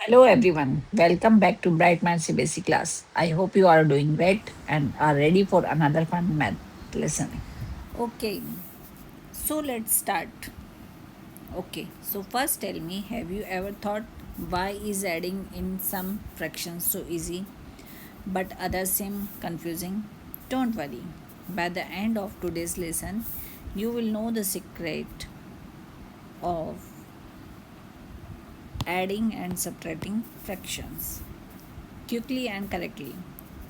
Hello everyone. Welcome back to BrightMind CBSE Class. I hope you are doing great and are ready for another fun math lesson. Okay, so let's start. Okay, so first tell me, have you ever thought why is adding in some fractions so easy but others seem confusing? Don't worry. By the end of today's lesson, you will know the secret of adding and subtracting fractions quickly and correctly.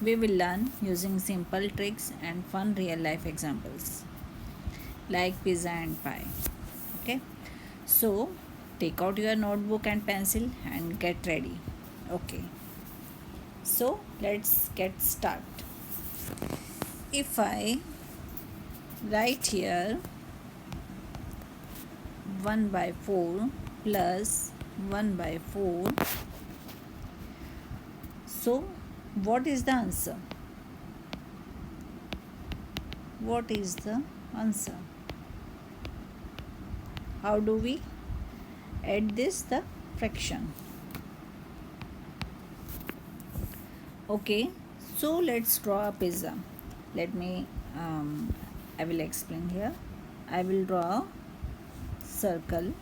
We will learn using simple tricks and fun real life examples like pizza and pie. Okay, so take out your notebook and pencil and get ready. Okay, so let's get started. If I write here 1 by 4 plus 1 by 4, so what is the answer? What is the answer? How do we add this the fraction? Okay, so let's draw a pizza. Let me I will explain here. I will draw circle.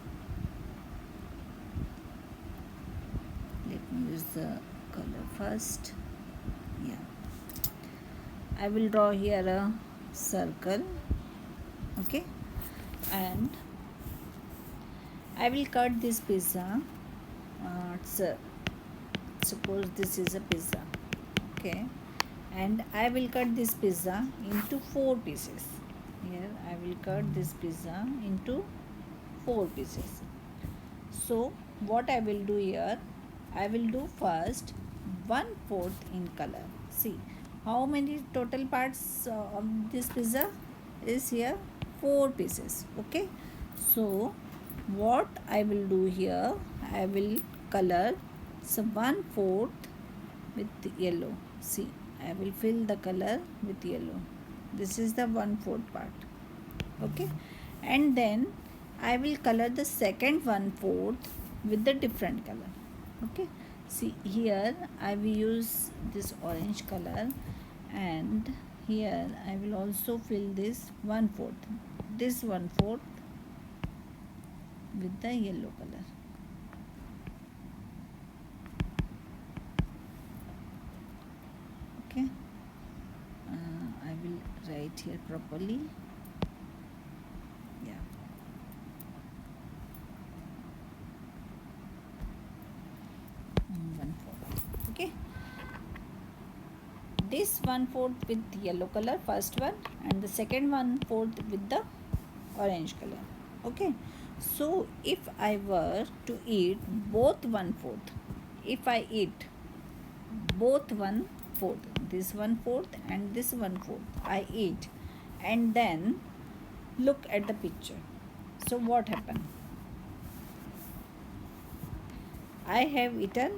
Let me use the color first. Yeah, I will draw here a circle. Okay, and I will cut this pizza. Suppose this is a pizza. Okay, and I will cut this pizza into 4 pieces. Here I will cut this pizza into 4 pieces. So what I will do here, I will do first 1/4 in color. See how many total parts of this pizza is here, 4 pieces. Okay, so what I will do here, I will color so 1/4 with yellow. See, I will fill the color with yellow. This is the 1/4 part. Okay, and then I will color the second 1/4 with the different color. Okay, see here I will use this orange color, and here I will also fill this 1/4, this 1/4 with the yellow color. Okay, I will write here properly. Yeah, 1/4. Okay, this 1/4 with yellow color, first one, and the second 1/4 with the orange color. Okay, so if I were to eat both 1/4, if I eat both 1/4, this 1/4 and this 1/4 I eat, and then look at the picture, so what happened? I have eaten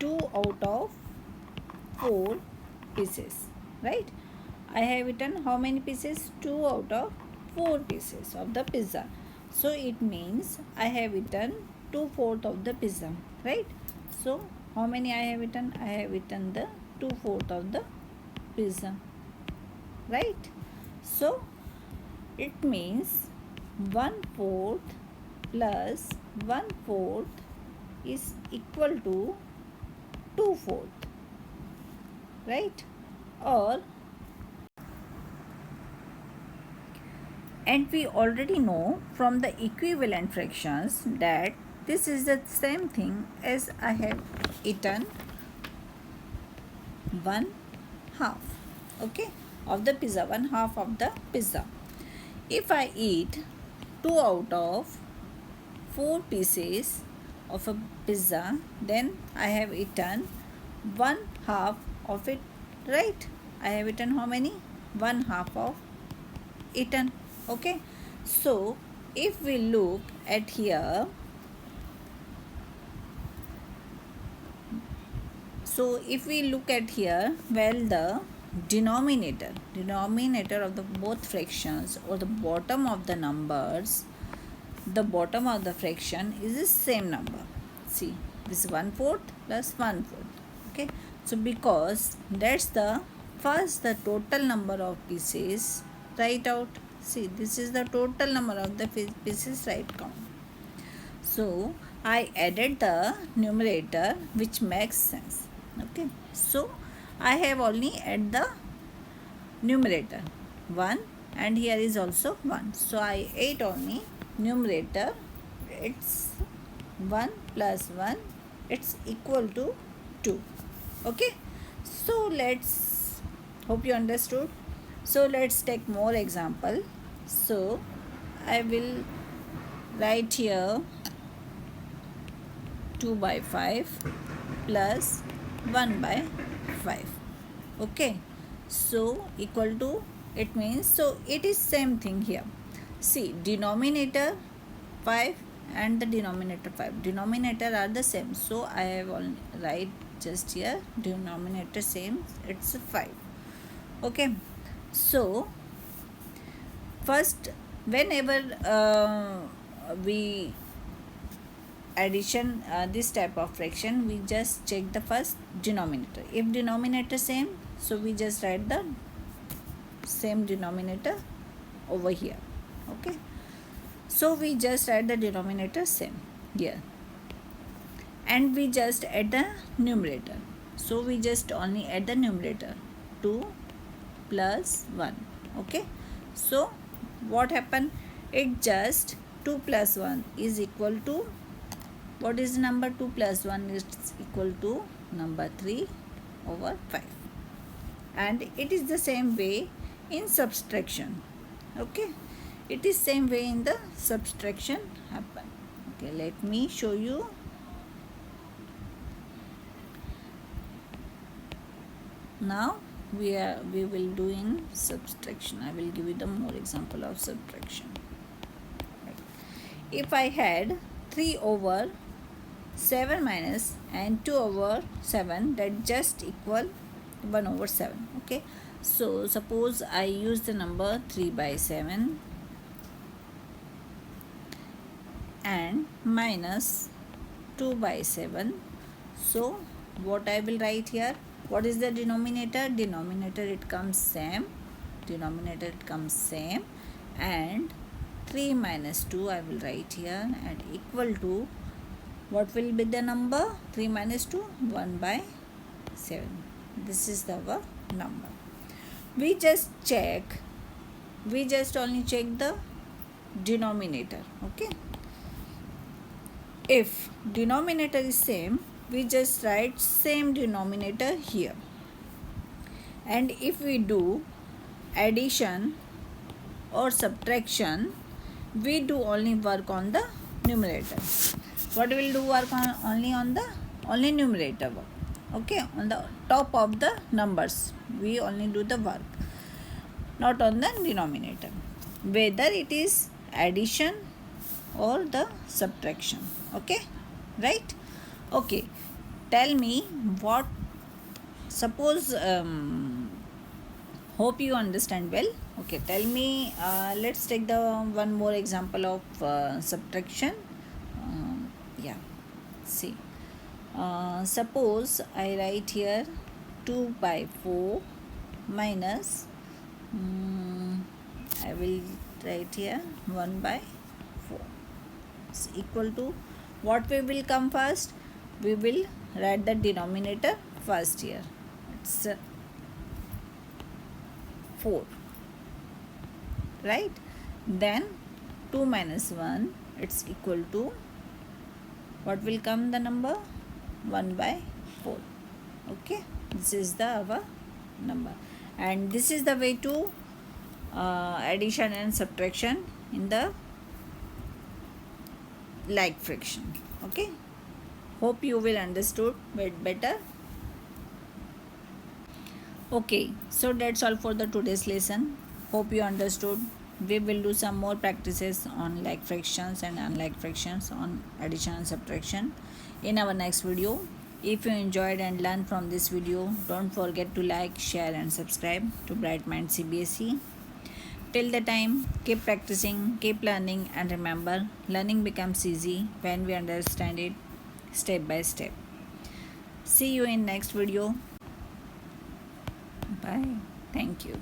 2 out of 4 pieces, right? I have eaten how many pieces? 2 out of 4 pieces of the pizza. So it means I have eaten 2/4 of the pizza, right? So how many I have eaten? I have eaten the 2/4 of the pizza, right? So it means 1/4 plus 1/4 is equal to 2/4, right? Or, and we already know from the equivalent fractions that this is the same thing as I have eaten 1/2, okay, of the pizza, 1/2 of the pizza. If I eat 2 out of 4 pieces of a pizza, then I have eaten 1/2 of it, right? I have eaten how many? 1/2 of eaten. Okay, so if we look at here, so if we look at here, well, the denominator of the both fractions, or the bottom of the numbers, the bottom of the fraction is the same number. See, This is 1/4 plus 1/4. Okay, so because that's the first the total number of pieces, write out. See, this is the total number of the pieces, right count. So I added the numerator, which makes sense. Okay, so I have only add the numerator 1, and here is also 1, so I ate only numerator. It's 1 plus 1, it's equal to 2. Okay, so let's, hope you understood. So let's take more example. So I will write here 2 by 5 plus 1 by 5. Okay, so equal to, it means, so it is same thing here. See, denominator 5 and the denominator 5, denominator are the same, so I have only write just here denominator same, it's 5. Okay, so first, whenever we addition this type of fraction, we just check the first denominator. If denominator same, so we just write the same denominator over here. Okay, so we just add the denominator same here, and we just add the numerator. So we just only add the numerator 2 plus 1. Okay, so what happened, it just 2 plus 1 is equal to, what is number? 2 plus 1 is equal to number 3 over 5. And it is the same way in subtraction. Okay, it is same way in the subtraction happen. Okay, let me show you. Now we will do in subtraction. I will give you the more example of subtraction. Right. If I had 3 over 7 minus and 2 over 7, that just equal 1 over 7. Okay, so suppose I use the number 3 by 7 and minus 2 by 7. So what I will write here, what is the denominator? Denominator it comes same, denominator it comes same, and 3 minus 2 I will write here, and equal to, what will be the number? 3 minus 2, 1 by 7. This is our number. We just only check the denominator. Okay, if denominator is same, we just write same denominator here. And if we do addition or subtraction, we do only work on the numerator. What will do work on? Only numerator work. Okay, on the top of the numbers we only do the work, not on the denominator, whether it is addition or the subtraction. Okay, right? Okay, tell me what, suppose hope you understand well. Okay, tell me, let's take the one more example of subtraction. Yeah, see, suppose I write here 2 by 4 minus, I will write here 1 by 4 is equal to, what we will come first? We will write the denominator first here. It's 4, right? Then 2 minus 1, it's equal to, what will come the number? 1 by 4. Okay, this is the our number, and this is the way to addition and subtraction in the like fraction. Okay, hope you will understood better. Okay, so that's all for the today's lesson. Hope you understood. We will do some more practices on like fractions and unlike fractions on addition and subtraction in our next video. If you enjoyed and learned from this video, don't forget to like, share and subscribe to BrightMind CBSE. Till the time, keep practicing, keep learning, and remember, learning becomes easy when we understand it. step by step. See you in next video. Bye. Thank you.